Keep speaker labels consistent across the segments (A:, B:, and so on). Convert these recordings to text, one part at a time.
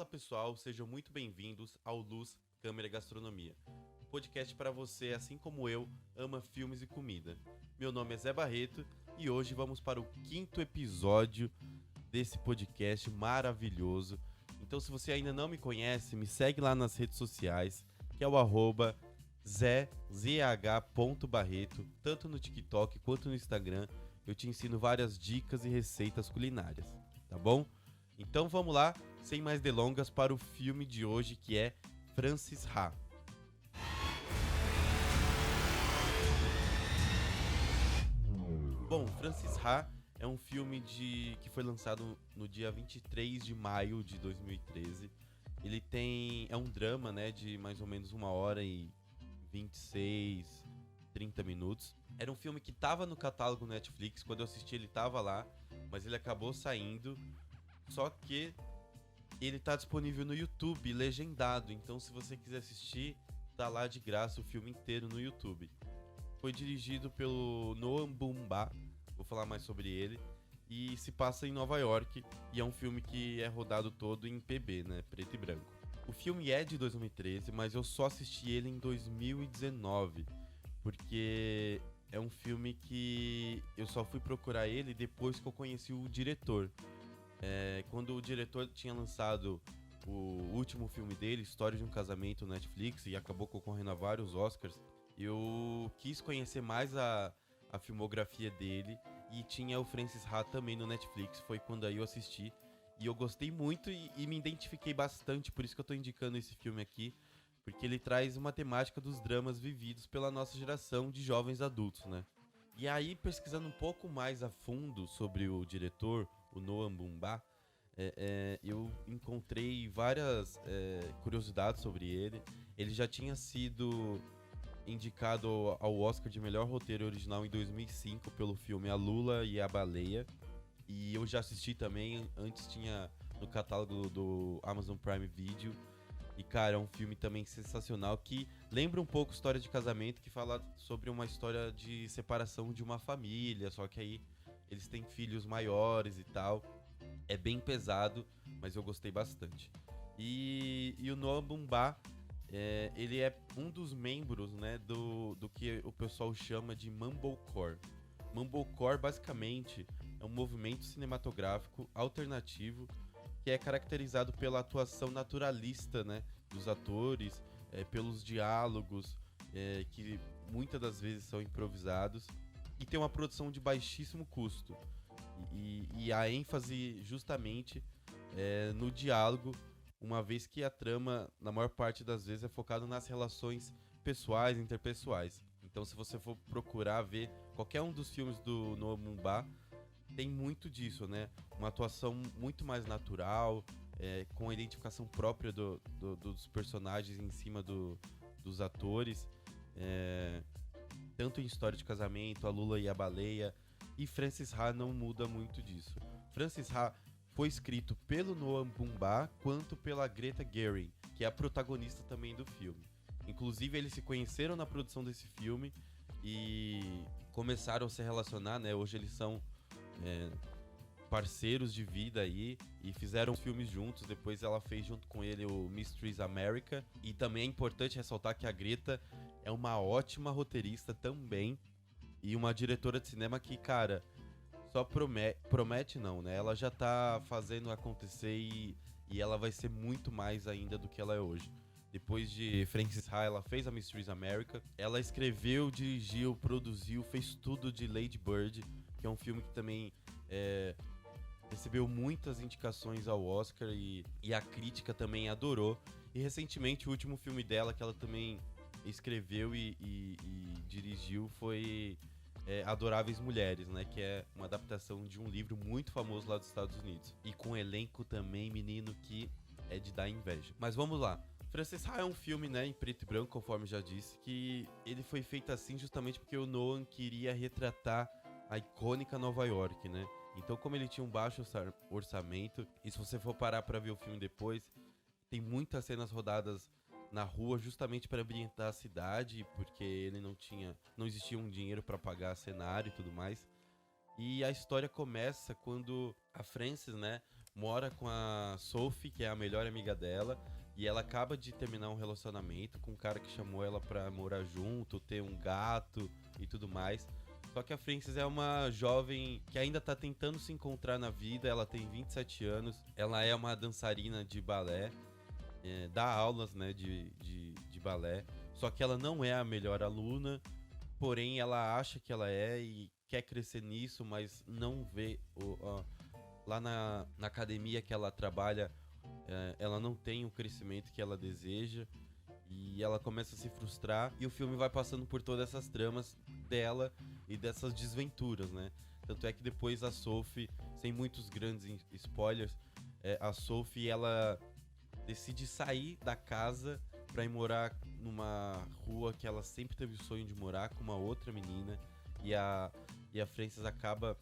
A: Fala pessoal, sejam muito bem-vindos ao Luz, Câmera e Gastronomia, um podcast para você, assim como eu, ama filmes e comida. Meu nome é Zé Barreto e hoje vamos para o 5º episódio desse podcast maravilhoso. Então, se você ainda não me conhece, me segue lá nas redes sociais, que é o @zh.barreto, tanto no TikTok quanto no Instagram. Eu te ensino várias dicas e receitas culinárias, tá bom? Então vamos lá, sem mais delongas, para o filme de hoje, que é Frances Ha. Bom, Frances Ha é um filme que foi lançado no dia 23 de maio de 2013. Ele é um drama, né, de mais ou menos 1h26, 30 minutos. Era um filme que estava no catálogo Netflix, quando eu assisti ele estava lá, mas ele acabou saindo. Só que ele tá disponível no YouTube, legendado. Então, se você quiser assistir, tá lá de graça o filme inteiro no YouTube. Foi dirigido pelo Noah Baumbach, vou falar mais sobre ele. E se passa em Nova York. E é um filme que é rodado todo em PB, né? Preto e branco. O filme é de 2013, mas eu só assisti ele em 2019. Porque é um filme que eu só fui procurar ele depois que eu conheci o diretor. Quando o diretor tinha lançado o último filme dele, História de um Casamento, no Netflix, e acabou concorrendo a vários Oscars, eu quis conhecer mais a filmografia dele, e tinha o Frances Ha também no Netflix. Foi quando aí eu assisti e eu gostei muito e me identifiquei bastante, por isso que eu tô indicando esse filme aqui, porque ele traz uma temática dos dramas vividos pela nossa geração de jovens adultos, né? E aí, pesquisando um pouco mais a fundo sobre o diretor, o Noah Baumbach, eu encontrei várias curiosidades sobre ele. Ele já tinha sido indicado ao Oscar de melhor roteiro original em 2005 pelo filme A Lula e a Baleia. E eu já assisti também, antes tinha no catálogo do Amazon Prime Video. E, cara, é um filme também sensacional que lembra um pouco História de Casamento, que fala sobre uma história de separação de uma família, só que aí eles têm filhos maiores e tal. É bem pesado, mas eu gostei bastante. E o Noah Baumbach, ele é um dos membros, né, do que o pessoal chama de Mumblecore. Mumblecore, basicamente, é um movimento cinematográfico alternativo que é caracterizado pela atuação naturalista, né, dos atores, pelos diálogos, que muitas das vezes são improvisados, e tem uma produção de baixíssimo custo. E a ênfase justamente no diálogo, uma vez que a trama, na maior parte das vezes, é focada nas relações pessoais, interpessoais. Então, se você for procurar ver qualquer um dos filmes do Noah Baumbach, tem muito disso, né? Uma atuação muito mais natural, com a identificação própria dos personagens em cima dos atores. Tanto em História de Casamento, A Lula e a Baleia. E Frances Ha não muda muito disso. Frances Ha foi escrito pelo Noah Baumbach quanto pela Greta Gerwig, que é a protagonista também do filme. Inclusive, eles se conheceram na produção desse filme e começaram a se relacionar, né? Hoje eles são parceiros de vida aí e fizeram filmes juntos. Depois ela fez junto com ele o Mysteries America. E também é importante ressaltar que a Greta é uma ótima roteirista também e uma diretora de cinema que, cara, só promete não, né? Ela já tá fazendo acontecer e ela vai ser muito mais ainda do que ela é hoje. Depois de Frances Ha, ela fez a Mysteries America. Ela escreveu, dirigiu, produziu, fez tudo de Lady Bird, que é um filme que também recebeu muitas indicações ao Oscar e a crítica também adorou. E recentemente o último filme dela, que ela também escreveu e dirigiu, foi Adoráveis Mulheres, né? Que é uma adaptação de um livro muito famoso lá dos Estados Unidos. E com um elenco também, menino, que é de dar inveja. Mas vamos lá. Frances Ha é um filme, né, em preto e branco, conforme já disse, que ele foi feito assim justamente porque o Nolan queria retratar a icônica Nova York, né? Então, como ele tinha um baixo orçamento, e se você for parar pra ver o filme depois, tem muitas cenas rodadas na rua justamente para ambientar a cidade, porque ele não existia um dinheiro para pagar cenário e tudo mais. E a história começa quando a Frances, né, mora com a Sophie, que é a melhor amiga dela, e ela acaba de terminar um relacionamento com um cara que chamou ela pra morar junto, ter um gato e tudo mais. Só que a Frances é uma jovem que ainda tá tentando se encontrar na vida, ela tem 27 anos, ela é uma dançarina de balé, dá aulas, né, de balé, só que ela não é a melhor aluna, porém ela acha que ela é e quer crescer nisso, mas não vê lá na academia que ela trabalha, ela não tem o crescimento que ela deseja e ela começa a se frustrar e o filme vai passando por todas essas tramas dela e dessas desventuras, né? Tanto é que depois a Sophie, sem muitos grandes spoilers, a Sophie ela decide sair da casa pra ir morar numa rua que ela sempre teve o sonho de morar com uma outra menina e a Frances acaba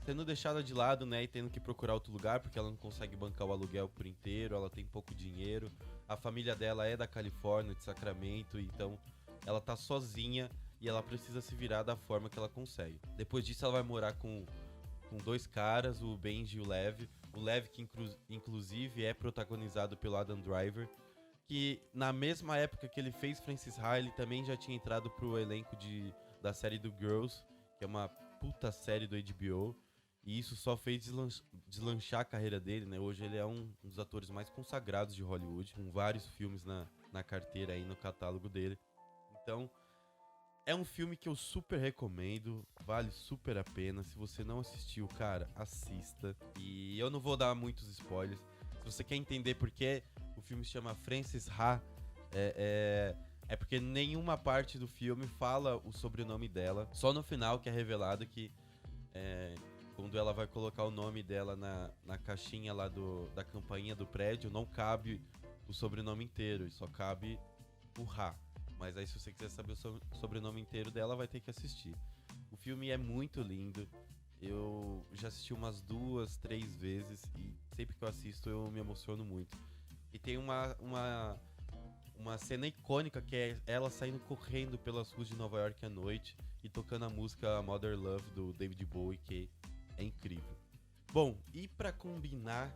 A: sendo deixada de lado, né, e tendo que procurar outro lugar porque ela não consegue bancar o aluguel por inteiro, ela tem pouco dinheiro. A família dela é da Califórnia, de Sacramento, então ela tá sozinha e ela precisa se virar da forma que ela consegue. Depois disso ela vai morar com dois caras, o Benji e o Lev. O Lev que inclusive é protagonizado pelo Adam Driver, que na mesma época que ele fez Frances Ha, ele também já tinha entrado pro elenco da série do Girls, que é uma puta série do HBO. E isso só fez deslanchar a carreira dele, né? Hoje ele é um dos atores mais consagrados de Hollywood, com vários filmes na carteira aí, no catálogo dele. Então, é um filme que eu super recomendo, vale super a pena. Se você não assistiu, cara, assista. E eu não vou dar muitos spoilers. Se você quer entender por que o filme se chama Frances Ha, é porque nenhuma parte do filme fala o sobrenome dela. Só no final que é revelado que quando ela vai colocar o nome dela na caixinha lá da campainha do prédio, não cabe o sobrenome inteiro, só cabe o Ha. Mas aí se você quiser saber o sobrenome inteiro dela, vai ter que assistir. O filme é muito lindo. Eu já assisti umas 2, 3 vezes e sempre que eu assisto eu me emociono muito. E tem uma cena icônica que é ela saindo correndo pelas ruas de Nova York à noite e tocando a música Mother Love do David Bowie, que é incrível. Bom, e pra combinar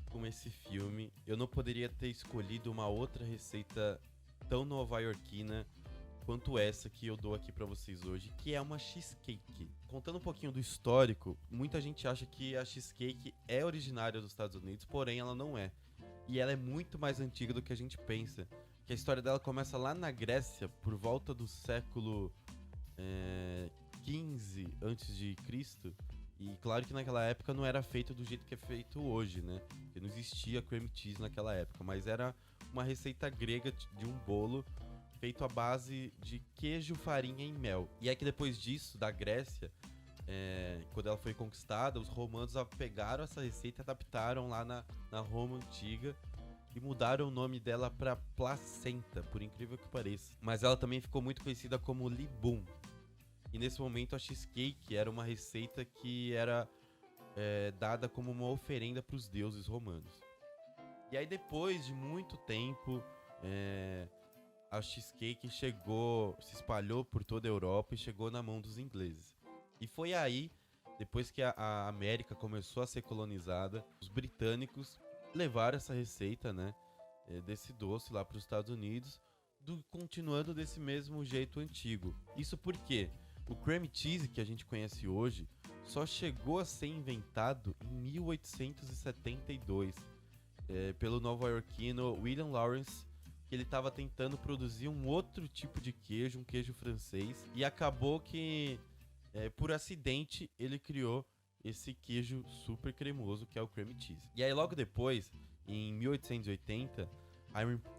A: com esse filme, eu não poderia ter escolhido uma outra receita tão nova-iorquina quanto essa que eu dou aqui pra vocês hoje, que é uma cheesecake. Contando um pouquinho do histórico, muita gente acha que a cheesecake é originária dos Estados Unidos, porém ela não é. E ela é muito mais antiga do que a gente pensa. Que a história dela começa lá na Grécia, por volta do século XV a.C. E claro que naquela época não era feito do jeito que é feito hoje, né? Porque não existia cream cheese naquela época, mas era uma receita grega de um bolo feito à base de queijo, farinha e mel. E é que depois disso, da Grécia, quando ela foi conquistada, os romanos pegaram essa receita e adaptaram lá na Roma Antiga e mudaram o nome dela para placenta, por incrível que pareça. Mas ela também ficou muito conhecida como libum. E nesse momento a cheesecake era uma receita que era dada como uma oferenda para os deuses romanos. E aí depois de muito tempo, a cheesecake se espalhou por toda a Europa e chegou na mão dos ingleses. E foi aí, depois que a América começou a ser colonizada, os britânicos levaram essa receita, né, desse doce lá para os Estados Unidos, continuando desse mesmo jeito antigo. Isso porque o cream cheese que a gente conhece hoje só chegou a ser inventado em 1872 pelo nova-iorquino William Lawrence, que ele estava tentando produzir um outro tipo de queijo, um queijo francês, e acabou que, por acidente, ele criou esse queijo super cremoso que é o cream cheese. E aí logo depois, em 1880,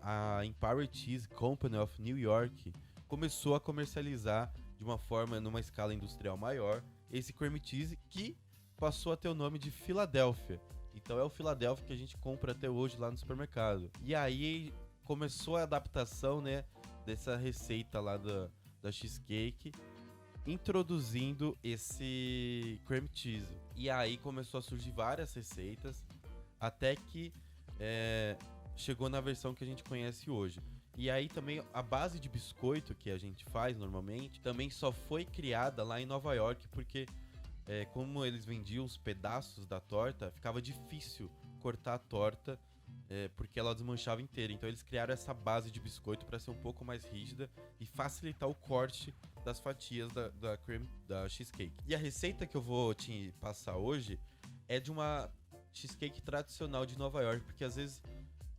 A: a Empire Cheese Company of New York começou a comercializar de uma forma, numa escala industrial maior, esse cream cheese que passou a ter o nome de Philadelphia. Então é o Philadelphia que a gente compra até hoje lá no supermercado. E aí começou a adaptação, né, dessa receita lá da cheesecake, introduzindo esse cream cheese. E aí começou a surgir várias receitas, até que chegou na versão que a gente conhece hoje. E aí também a base de biscoito que a gente faz normalmente também só foi criada lá em Nova York, porque como eles vendiam os pedaços da torta, ficava difícil cortar a torta, porque ela desmanchava inteira. Então eles criaram essa base de biscoito para ser um pouco mais rígida e facilitar o corte das fatias da cheesecake. E a receita que eu vou te passar hoje é de uma cheesecake tradicional de Nova York, porque às vezes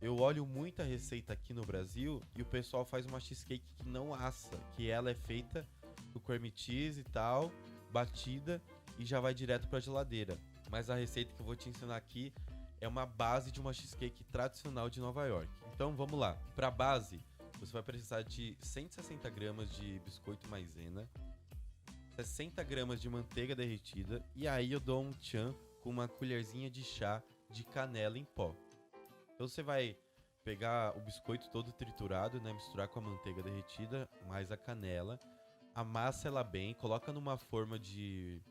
A: eu olho muita receita aqui no Brasil e o pessoal faz uma cheesecake que não assa, que ela é feita com cream cheese e tal, batida e já vai direto para a geladeira. Mas a receita que eu vou te ensinar aqui é uma base de uma cheesecake tradicional de Nova York. Então vamos lá. Para base, você vai precisar de 160 gramas de biscoito maisena, 60 gramas de manteiga derretida e aí eu dou um tchan com uma colherzinha de chá de canela em pó. Então você vai pegar o biscoito todo triturado, né, misturar com a manteiga derretida, mais a canela, amassa ela bem, coloca numa forma de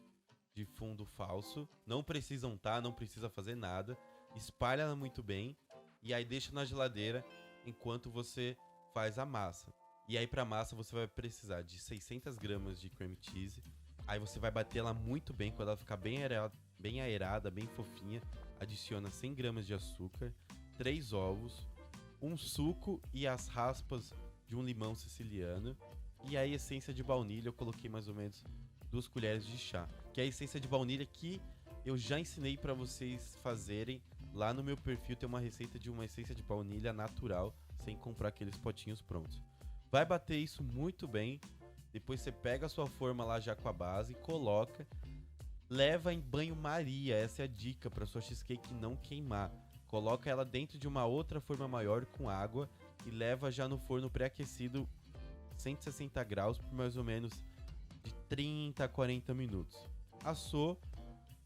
A: fundo falso, não precisa untar, não precisa fazer nada, espalha ela muito bem e aí deixa na geladeira enquanto você faz a massa. E aí pra massa você vai precisar de 600 gramas de cream cheese, aí você vai bater ela muito bem, quando ela ficar bem aerada, bem fofinha, adiciona 100 gramas de açúcar, 3 ovos, um suco e as raspas de um limão siciliano. E a essência de baunilha eu coloquei mais ou menos 2 colheres de chá. Que é a essência de baunilha que eu já ensinei para vocês fazerem. Lá no meu perfil tem uma receita de uma essência de baunilha natural, sem comprar aqueles potinhos prontos. Vai bater isso muito bem. Depois você pega a sua forma lá já com a base, coloca, leva em banho-maria. Essa é a dica para sua cheesecake não queimar. Coloca ela dentro de uma outra forma maior com água e leva já no forno pré-aquecido 160 graus por mais ou menos de 30 a 40 minutos. Assou,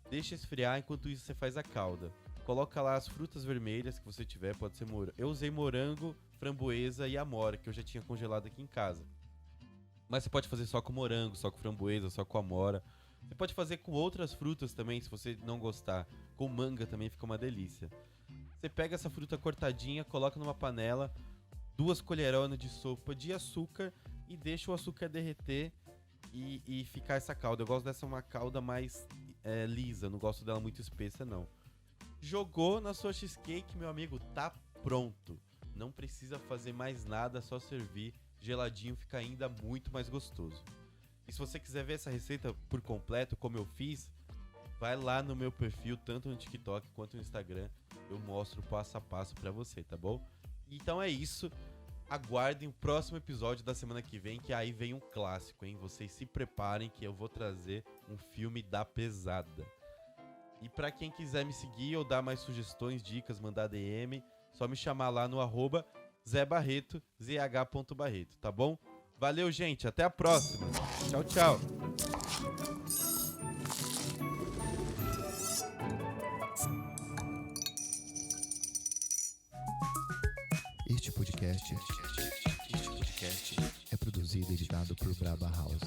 A: deixa esfriar, enquanto isso você faz a calda. Coloca lá as frutas vermelhas que você tiver, pode ser morango. Eu usei morango, framboesa e amora, que eu já tinha congelado aqui em casa. Mas você pode fazer só com morango, só com framboesa, só com amora. Você pode fazer com outras frutas também, se você não gostar. Com manga também fica uma delícia. Você pega essa fruta cortadinha, coloca numa panela, 2 colheronas de sopa de açúcar e deixa o açúcar derreter e ficar essa calda. Eu gosto dessa uma calda mais lisa, não gosto dela muito espessa não. Jogou na sua cheesecake, meu amigo, tá pronto. Não precisa fazer mais nada, só servir geladinho, fica ainda muito mais gostoso. E se você quiser ver essa receita por completo, como eu fiz, vai lá no meu perfil, tanto no TikTok quanto no Instagram, eu mostro passo a passo pra você, tá bom? Então é isso, aguardem o próximo episódio da semana que vem, que aí vem um clássico, hein? Vocês se preparem que eu vou trazer um filme da pesada. E pra quem quiser me seguir ou dar mais sugestões, dicas, mandar DM, só me chamar lá no @ZéBarreto, zh.barreto, tá bom? Valeu, gente, até a próxima. Tchau, tchau.
B: Este podcast é produzido e editado por Braba House.